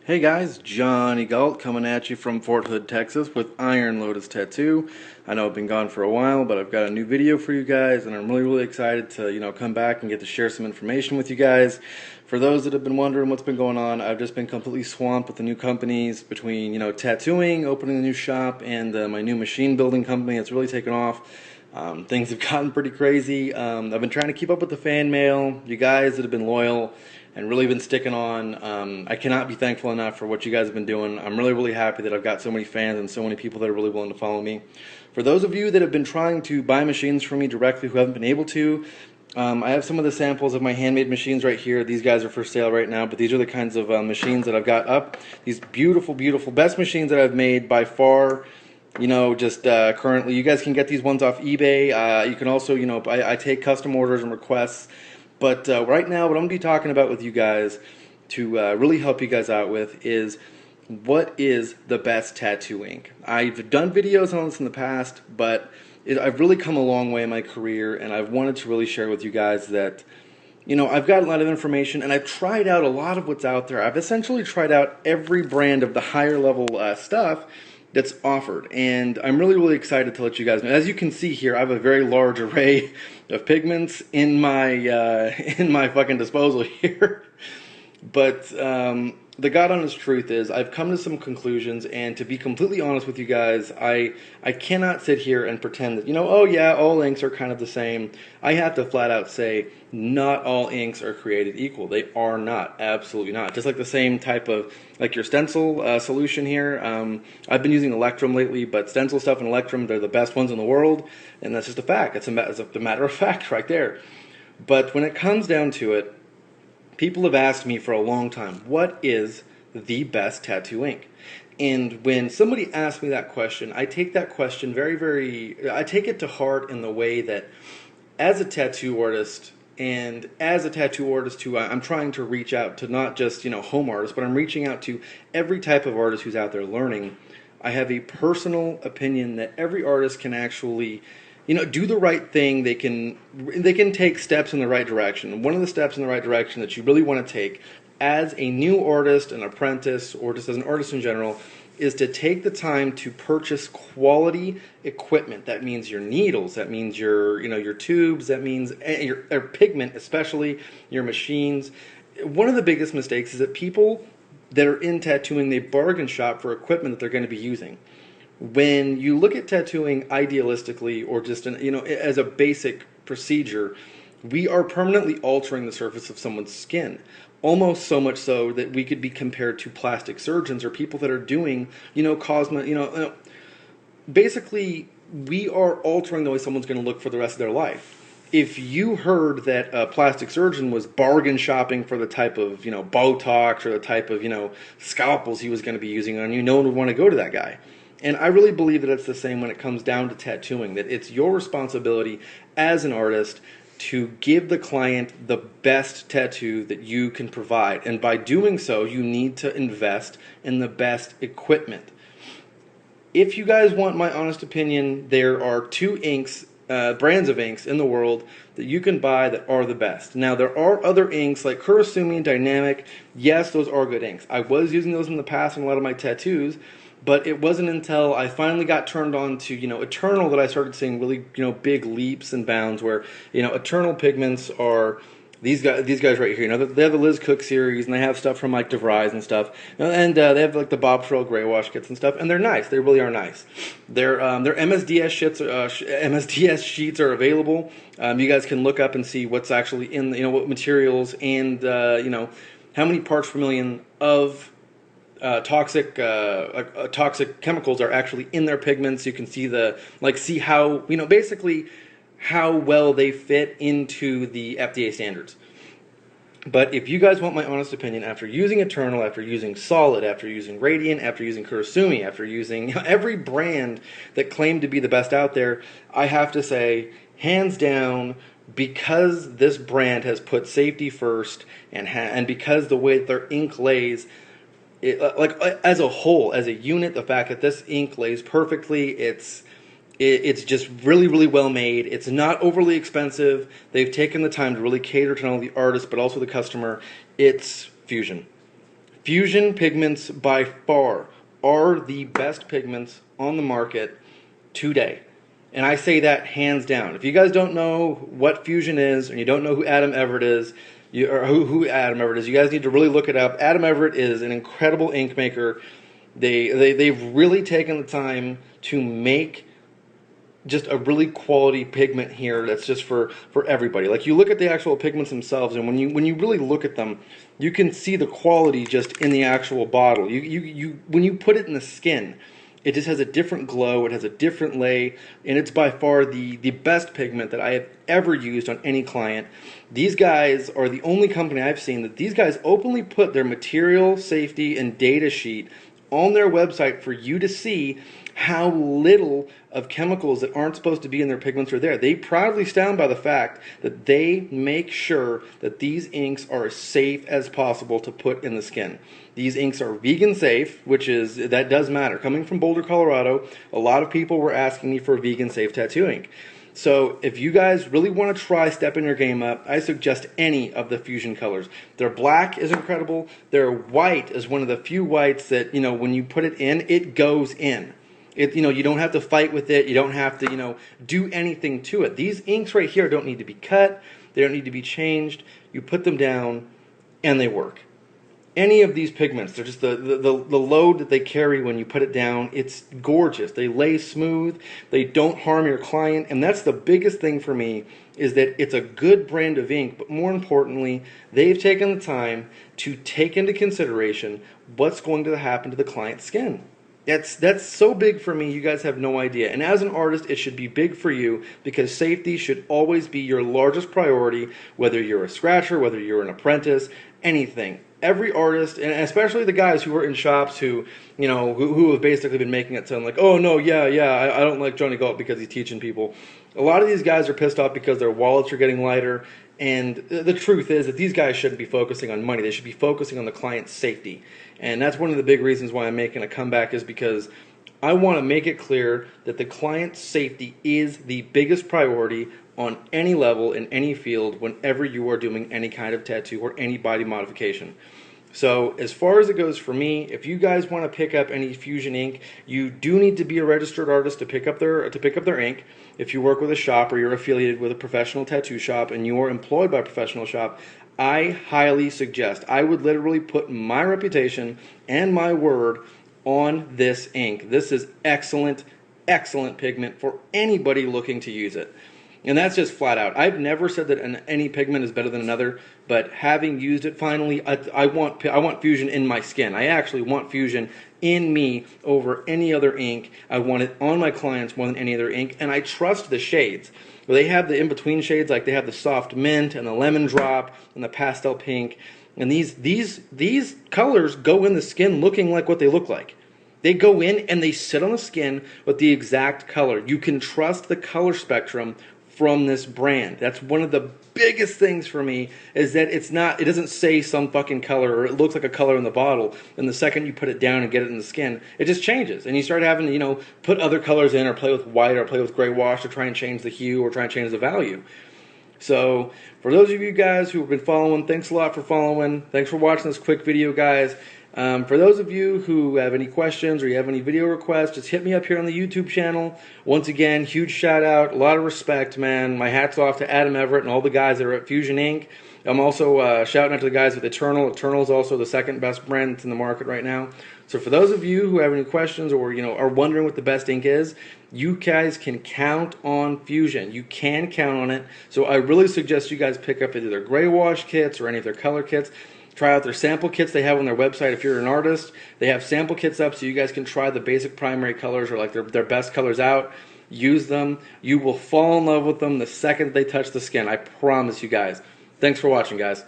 Hey guys, Johnny Galt coming at you from Fort Hood, Texas with Iron Lotus Tattoo. I know I've been gone for a while, but I've got a new video for you guys and I'm really excited to, come back and get to share some information with you guys. For those that have been wondering what's been going on, I've just been completely swamped with the new companies between, tattooing, opening a new shop, and my new machine building company. It's really taken off. Things have gotten pretty crazy. I've been trying to keep up with the fan mail. You guys that have been loyal and really been sticking on. I cannot be thankful enough for what you guys have been doing. I'm really happy that I've got so many fans and so many people that are really willing to follow me. For those of you that have been trying to buy machines from me directly who haven't been able to, I have some of the samples of my handmade machines right here. These guys are for sale right now, but these are the kinds of machines that I've got up. These beautiful best machines that I've made by far. Currently, you guys can get these ones off eBay. You can also, I take custom orders and requests. But right now, what I'm going to be talking about with you guys to really help you guys out with is what is the best tattoo ink. I've done videos on this in the past, but I've really come a long way in my career, and I've wanted to really share with you guys that, I've got a lot of information, and I've tried out a lot of what's out there. I've essentially tried out every brand of the higher level stuff that's offered, and I'm really excited to let you guys know. As you can see here, I have a very large array of pigments in my in my fucking disposal here. But the God honest truth is I've come to some conclusions, and to be completely honest with you guys, I cannot sit here and pretend that, oh yeah, all inks are kind of the same. I have to flat out say not all inks are created equal. They are not. Absolutely not. Just like the same type of, like your stencil solution here. I've been using Electrum lately, but stencil stuff and Electrum, they're the best ones in the world, and that's just a fact. It's a matter of fact right there. But when it comes down to it, people have asked me for a long time, what is the best tattoo ink? And when somebody asks me that question, I take that question I take it to heart in the way that as a tattoo artist, and as a tattoo artist who I'm trying to reach out to, not just, home artists, but I'm reaching out to every type of artist who's out there learning. I have a personal opinion that every artist can actually do the right thing. They can take steps in the right direction. One of the steps in the right direction that you really want to take as a new artist, an apprentice, or just as an artist in general, is to take the time to purchase quality equipment. That means your needles, that means your tubes, that means your pigment, especially your machines. One of the biggest mistakes is that people that are in tattooing, they bargain shop for equipment that they're going to be using. When you look at tattooing idealistically, or just as a basic procedure, we are permanently altering the surface of someone's skin. Almost so much so that we could be compared to plastic surgeons or people that are doing, basically we are altering the way someone's going to look for the rest of their life. If you heard that a plastic surgeon was bargain shopping for the type of, Botox or the type of, scalpels he was going to be using on you, no one would want to go to that guy. And I really believe that it's the same when it comes down to tattooing, that it's your responsibility as an artist to give the client the best tattoo that you can provide. And by doing so, you need to invest in the best equipment. If you guys want my honest opinion, there are two inks, brands of inks in the world that you can buy that are the best. Now, there are other inks like Kurosumi and Dynamic. Yes, those are good inks. I was using those in the past in a lot of my tattoos, but it wasn't until I finally got turned on to, Eternal that I started seeing really, big leaps and bounds where, Eternal pigments are these guys right here. They have the Liz Cook series, and they have stuff from like DeVries and stuff, and they have like the Bob Trail gray wash kits and stuff, and they're nice. They really are nice. Their MSDS sheets are available. You guys can look up and see what's actually in, what materials and how many parts per million of toxic chemicals are actually in their pigments. You can see see how, basically how well they fit into the FDA standards. But if you guys want my honest opinion, after using Eternal, after using Solid, after using Radiant, after using Kurosumi, after using every brand that claimed to be the best out there, I have to say, hands down, because this brand has put safety first, and because the way that their ink lays, as a whole, as a unit, the fact that this ink lays perfectly, it's just really well made. It's not overly expensive. They've taken the time to really cater to not only the artist but also the customer. It's Fusion. Fusion pigments by far are the best pigments on the market today. And I say that hands down. If you guys don't know what Fusion is, and you don't know who Adam Everett is, who Adam Everett is, you guys need to really look it up. Adam Everett is an incredible ink maker. They've really taken the time to make just a really quality pigment here that's just for everybody. Like, you look at the actual pigments themselves, and when you really look at them, you can see the quality just in the actual bottle. When you put it in the skin, it just has a different glow, it has a different lay, and it's by far the best pigment that I have ever used on any client. These guys are the only company I've seen that these guys openly put their material safety and data sheet on their website for you to see how little of chemicals that aren't supposed to be in their pigments are there. They proudly stand by the fact that they make sure that these inks are as safe as possible to put in the skin. These inks are vegan safe, that does matter. Coming from Boulder, Colorado, a lot of people were asking me for vegan safe tattoo ink. So if you guys really want to try stepping your game up, I suggest any of the Fusion colors. Their black is incredible. Their white is one of the few whites that, when you put it in, it goes in. You don't have to fight with it. You don't have to, do anything to it. These inks right here don't need to be cut. They don't need to be changed. You put them down and they work. Any of these pigments, they're just the load that they carry when you put it down, it's gorgeous. They lay smooth, they don't harm your client, and that's the biggest thing for me, is that it's a good brand of ink, but more importantly, they've taken the time to take into consideration what's going to happen to the client's skin. That's so big for me, you guys have no idea. And as an artist, it should be big for you, because safety should always be your largest priority, whether you're a scratcher, whether you're an apprentice, anything. Every artist, and especially the guys who are in shops who have basically been making it sound like, oh no, I don't like Johnny Galt because he's teaching people. A lot of these guys are pissed off because their wallets are getting lighter, and the truth is that these guys shouldn't be focusing on money. They should be focusing on the client's safety. And that's one of the big reasons why I'm making a comeback, is because I want to make it clear that the client's safety is the biggest priority on any level, in any field, whenever you are doing any kind of tattoo or any body modification. So as far as it goes for me, if you guys want to pick up any Fusion ink, you do need to be a registered artist to pick up their ink. If you work with a shop or you're affiliated with a professional tattoo shop and you are employed by a professional shop, I highly suggest, I would literally put my reputation and my word on this ink. This is excellent, excellent pigment for anybody looking to use it. And that's just flat out. I've never said that any pigment is better than another, but having used it finally, I want Fusion in my skin. I actually want Fusion in me over any other ink. I want it on my clients more than any other ink, and I trust the shades. They have the in-between shades, like they have the soft mint and the lemon drop and the pastel pink, and these colors go in the skin looking like what they look like. They go in and they sit on the skin with the exact color. You can trust the color spectrum from this brand. That's one of the biggest things for me, is that it doesn't say some fucking color, or it looks like a color in the bottle, and the second you put it down and get it in the skin, it just changes, and you start having to, put other colors in, or play with white, or play with gray wash to try and change the hue, or try and change the value. So, for those of you guys who have been following, thanks a lot for following. Thanks for watching this quick video, guys. For those of you who have any questions or you have any video requests, just hit me up here on the YouTube channel. Once again, huge shout out, a lot of respect, man. My hat's off to Adam Everett and all the guys that are at Fusion Ink. I'm also shouting out to the guys with Eternal. Eternal is also the second best brand that's in the market right now. So for those of you who have any questions, or are wondering what the best ink is, you guys can count on Fusion. You can count on it. So I really suggest you guys pick up either their gray wash kits or any of their color kits. Try out their sample kits they have on their website. If you're an artist, they have sample kits up so you guys can try the basic primary colors, or like their best colors out. Use them. You will fall in love with them the second they touch the skin. I promise you guys. Thanks for watching, guys.